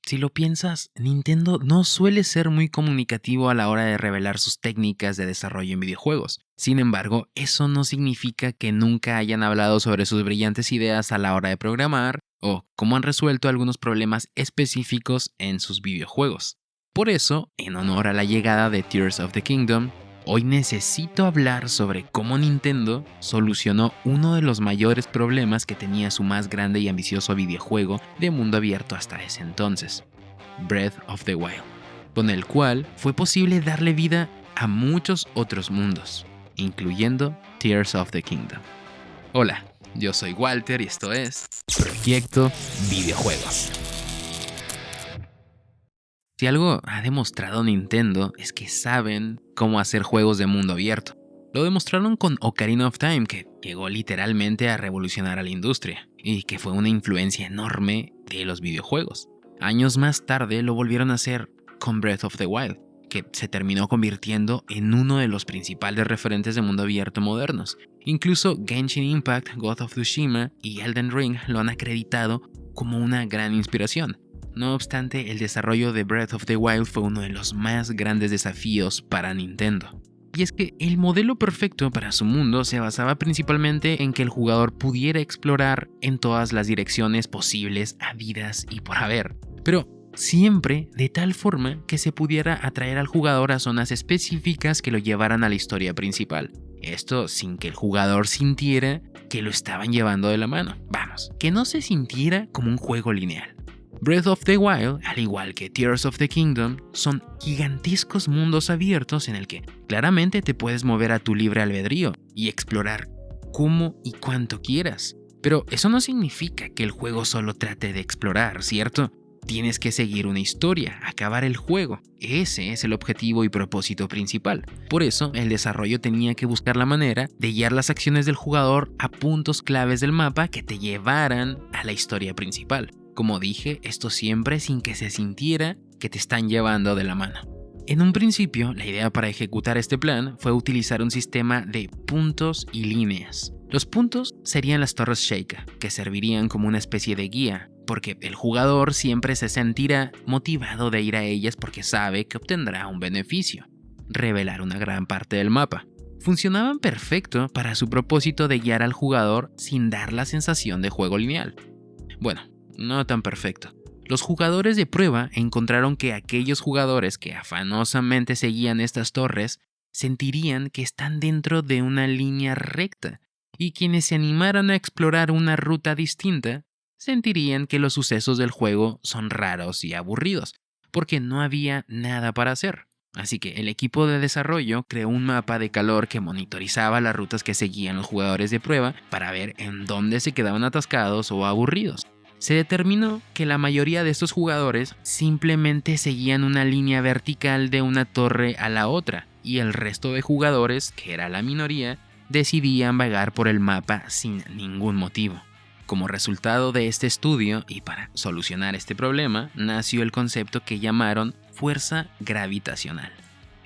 Si lo piensas, Nintendo no suele ser muy comunicativo a la hora de revelar sus técnicas de desarrollo en videojuegos. Sin embargo, eso no significa que nunca hayan hablado sobre sus brillantes ideas a la hora de programar o cómo han resuelto algunos problemas específicos en sus videojuegos. Por eso, en honor a la llegada de Tears of the Kingdom, hoy necesito hablar sobre cómo Nintendo solucionó uno de los mayores problemas que tenía su más grande y ambicioso videojuego de mundo abierto hasta ese entonces, Breath of the Wild, con el cual fue posible darle vida a muchos otros mundos, incluyendo Tears of the Kingdom. Hola, yo soy Walter y esto es Proyecto Videojuegos. Si algo ha demostrado Nintendo es que saben cómo hacer juegos de mundo abierto. Lo demostraron con Ocarina of Time, que llegó literalmente a revolucionar a la industria, y que fue una influencia enorme de los videojuegos. Años más tarde lo volvieron a hacer con Breath of the Wild, que se terminó convirtiendo en uno de los principales referentes de mundo abierto modernos. Incluso Genshin Impact, Ghost of Tsushima y Elden Ring lo han acreditado como una gran inspiración. No obstante, el desarrollo de Breath of the Wild fue uno de los más grandes desafíos para Nintendo. Y es que el modelo perfecto para su mundo se basaba principalmente en que el jugador pudiera explorar en todas las direcciones posibles, habidas y por haber. Pero siempre de tal forma que se pudiera atraer al jugador a zonas específicas que lo llevaran a la historia principal. Esto sin que el jugador sintiera que lo estaban llevando de la mano. Vamos, que no se sintiera como un juego lineal. Breath of the Wild, al igual que Tears of the Kingdom, son gigantescos mundos abiertos en el que claramente te puedes mover a tu libre albedrío y explorar cómo y cuánto quieras. Pero eso no significa que el juego solo trate de explorar, ¿cierto? Tienes que seguir una historia, acabar el juego. Ese es el objetivo y propósito principal. Por eso, el desarrollo tenía que buscar la manera de guiar las acciones del jugador a puntos claves del mapa que te llevaran a la historia principal. Como dije, esto siempre sin que se sintiera que te están llevando de la mano. En un principio, la idea para ejecutar este plan fue utilizar un sistema de puntos y líneas. Los puntos serían las torres Sheikah, que servirían como una especie de guía, porque el jugador siempre se sentirá motivado de ir a ellas porque sabe que obtendrá un beneficio: revelar una gran parte del mapa. Funcionaban perfecto para su propósito de guiar al jugador sin dar la sensación de juego lineal. Bueno, no tan perfecto. Los jugadores de prueba encontraron que aquellos jugadores que afanosamente seguían estas torres sentirían que están dentro de una línea recta, y quienes se animaran a explorar una ruta distinta sentirían que los sucesos del juego son raros y aburridos, porque no había nada para hacer. Así que el equipo de desarrollo creó un mapa de calor que monitorizaba las rutas que seguían los jugadores de prueba para ver en dónde se quedaban atascados o aburridos. Se determinó que la mayoría de estos jugadores simplemente seguían una línea vertical de una torre a la otra, y el resto de jugadores, que era la minoría, decidían vagar por el mapa sin ningún motivo. Como resultado de este estudio, y para solucionar este problema, nació el concepto que llamaron fuerza gravitacional.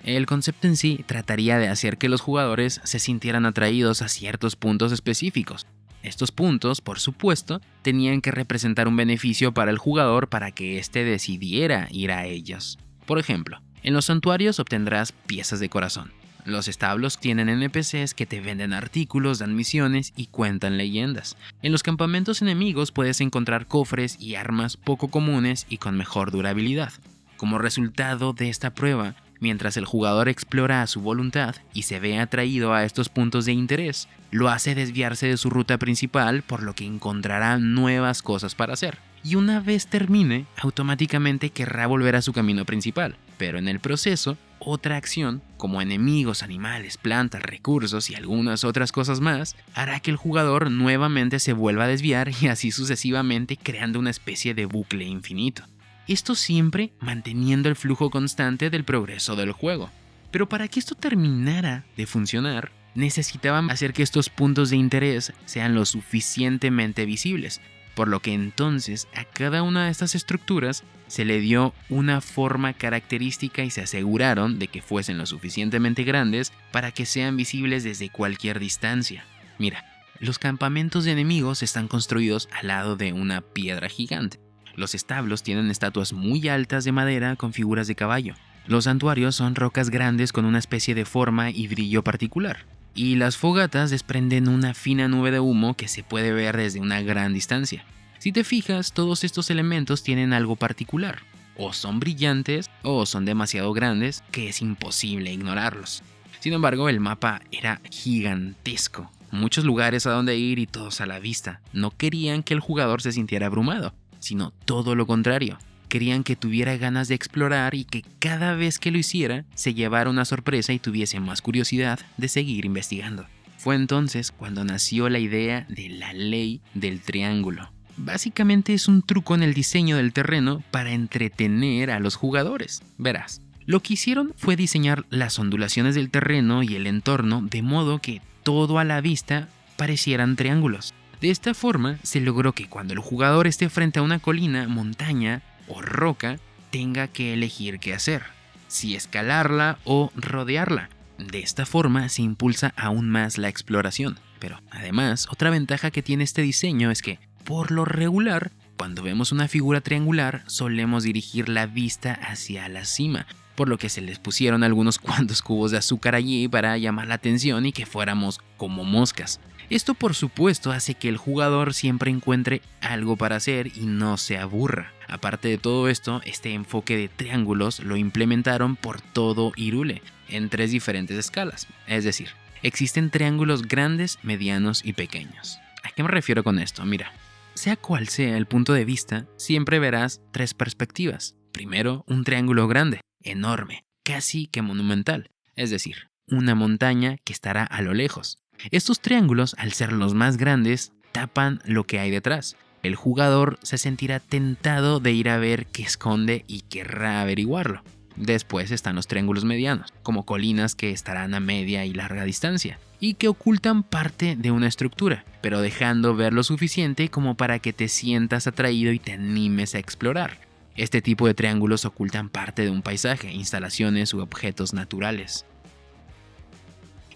El concepto en sí trataría de hacer que los jugadores se sintieran atraídos a ciertos puntos específicos. Estos puntos, por supuesto, tenían que representar un beneficio para el jugador para que éste decidiera ir a ellos. Por ejemplo, en los santuarios obtendrás piezas de corazón. Los establos tienen NPCs que te venden artículos, dan misiones y cuentan leyendas. En los campamentos enemigos puedes encontrar cofres y armas poco comunes y con mejor durabilidad. Como resultado de esta prueba, mientras el jugador explora a su voluntad y se ve atraído a estos puntos de interés, lo hace desviarse de su ruta principal, por lo que encontrará nuevas cosas para hacer. Y una vez termine, automáticamente querrá volver a su camino principal. Pero en el proceso, otra acción, como enemigos, animales, plantas, recursos y algunas otras cosas más, hará que el jugador nuevamente se vuelva a desviar y así sucesivamente, creando una especie de bucle infinito. Esto siempre manteniendo el flujo constante del progreso del juego. Pero para que esto terminara de funcionar, necesitaban hacer que estos puntos de interés sean lo suficientemente visibles, por lo que entonces a cada una de estas estructuras se le dio una forma característica y se aseguraron de que fuesen lo suficientemente grandes para que sean visibles desde cualquier distancia. Mira, los campamentos de enemigos están construidos al lado de una piedra gigante. Los establos tienen estatuas muy altas de madera con figuras de caballo. Los santuarios son rocas grandes con una especie de forma y brillo particular. Y las fogatas desprenden una fina nube de humo que se puede ver desde una gran distancia. Si te fijas, todos estos elementos tienen algo particular. O son brillantes o son demasiado grandes que es imposible ignorarlos. Sin embargo, el mapa era gigantesco. Muchos lugares a donde ir y todos a la vista. No querían que el jugador se sintiera abrumado, sino todo lo contrario. Querían que tuviera ganas de explorar y que cada vez que lo hiciera se llevara una sorpresa y tuviese más curiosidad de seguir investigando. Fue entonces cuando nació la idea de la ley del triángulo. Básicamente es un truco en el diseño del terreno para entretener a los jugadores. Verás, lo que hicieron fue diseñar las ondulaciones del terreno y el entorno de modo que todo a la vista parecieran triángulos. De esta forma se logró que cuando el jugador esté frente a una colina, montaña o roca, tenga que elegir qué hacer, si escalarla o rodearla. De esta forma se impulsa aún más la exploración. Pero además, otra ventaja que tiene este diseño es que, por lo regular, cuando vemos una figura triangular, solemos dirigir la vista hacia la cima, por lo que se les pusieron algunos cuantos cubos de azúcar allí para llamar la atención y que fuéramos como moscas. Esto por supuesto hace que el jugador siempre encuentre algo para hacer y no se aburra. Aparte de todo esto, este enfoque de triángulos lo implementaron por todo Hyrule, en 3 diferentes escalas. Es decir, existen triángulos grandes, medianos y pequeños. ¿A qué me refiero con esto? Mira, sea cual sea el punto de vista, siempre verás 3 perspectivas. Primero, un triángulo grande, enorme, casi que monumental, es decir, una montaña que estará a lo lejos. Estos triángulos, al ser los más grandes, tapan lo que hay detrás. El jugador se sentirá tentado de ir a ver qué esconde y querrá averiguarlo. Después están los triángulos medianos, como colinas que estarán a media y larga distancia, y que ocultan parte de una estructura, pero dejando ver lo suficiente como para que te sientas atraído y te animes a explorar. Este tipo de triángulos ocultan parte de un paisaje, instalaciones u objetos naturales.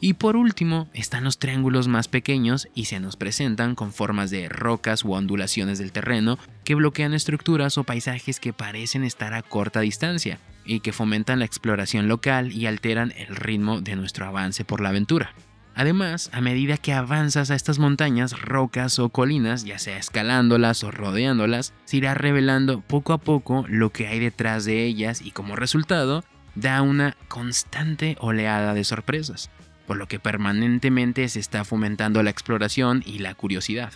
Y por último, están los triángulos más pequeños y se nos presentan con formas de rocas u ondulaciones del terreno que bloquean estructuras o paisajes que parecen estar a corta distancia y que fomentan la exploración local y alteran el ritmo de nuestro avance por la aventura. Además, a medida que avanzas a estas montañas, rocas o colinas, ya sea escalándolas o rodeándolas, se irá revelando poco a poco lo que hay detrás de ellas y como resultado, da una constante oleada de sorpresas, por lo que permanentemente se está fomentando la exploración y la curiosidad.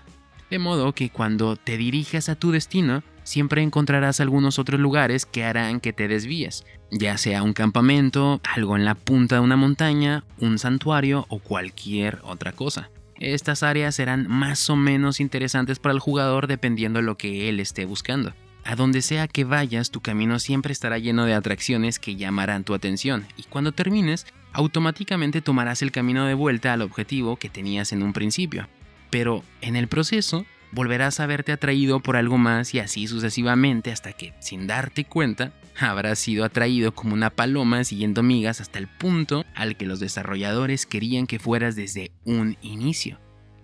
De modo que cuando te dirijas a tu destino, siempre encontrarás algunos otros lugares que harán que te desvíes, ya sea un campamento, algo en la punta de una montaña, un santuario o cualquier otra cosa. Estas áreas serán más o menos interesantes para el jugador dependiendo de lo que él esté buscando. A donde sea que vayas, tu camino siempre estará lleno de atracciones que llamarán tu atención, y cuando termines, automáticamente tomarás el camino de vuelta al objetivo que tenías en un principio. Pero en el proceso, volverás a verte atraído por algo más y así sucesivamente hasta que, sin darte cuenta, habrás sido atraído como una paloma siguiendo migas hasta el punto al que los desarrolladores querían que fueras desde un inicio.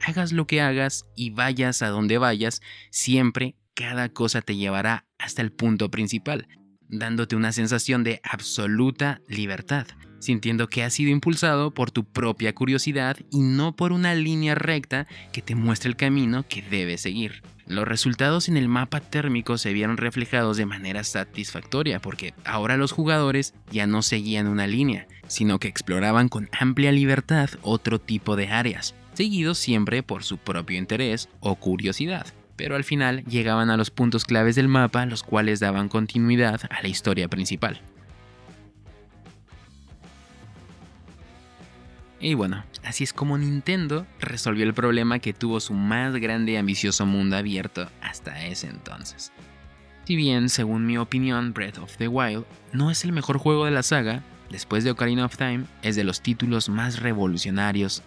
Hagas lo que hagas y vayas a donde vayas, siempre cada cosa te llevará hasta el punto principal, dándote una sensación de absoluta libertad, sintiendo que has sido impulsado por tu propia curiosidad y no por una línea recta que te muestre el camino que debes seguir. Los resultados en el mapa térmico se vieron reflejados de manera satisfactoria porque ahora los jugadores ya no seguían una línea, sino que exploraban con amplia libertad otro tipo de áreas, seguidos siempre por su propio interés o curiosidad. Pero al final llegaban a los puntos claves del mapa, los cuales daban continuidad a la historia principal. Y bueno, así es como Nintendo resolvió el problema que tuvo su más grande y ambicioso mundo abierto hasta ese entonces. Si bien, según mi opinión, Breath of the Wild no es el mejor juego de la saga, después de Ocarina of Time es de los títulos más revolucionarios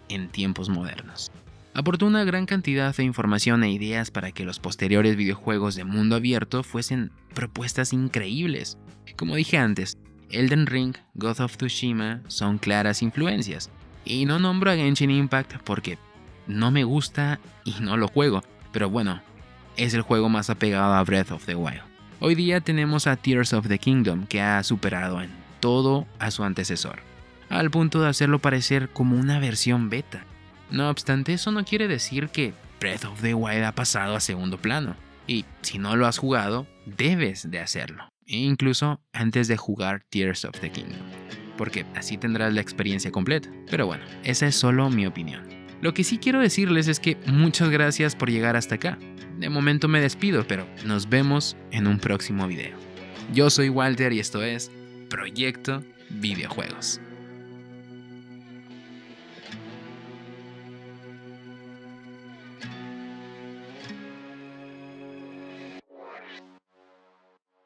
en tiempos modernos. Aportó una gran cantidad de información e ideas para que los posteriores videojuegos de mundo abierto fuesen propuestas increíbles. Como dije antes, Elden Ring, Ghost of Tsushima son claras influencias. Y no nombro a Genshin Impact porque no me gusta y no lo juego. Pero bueno, es el juego más apegado a Breath of the Wild. Hoy día tenemos a Tears of the Kingdom, que ha superado en todo a su antecesor, al punto de hacerlo parecer como una versión beta. No obstante, eso no quiere decir que Breath of the Wild ha pasado a segundo plano, y si no lo has jugado, debes de hacerlo, incluso antes de jugar Tears of the Kingdom, porque así tendrás la experiencia completa. Pero bueno, esa es solo mi opinión. Lo que sí quiero decirles es que muchas gracias por llegar hasta acá. De momento me despido, pero nos vemos en un próximo video. Yo soy Walter y esto es Proyecto Videojuegos.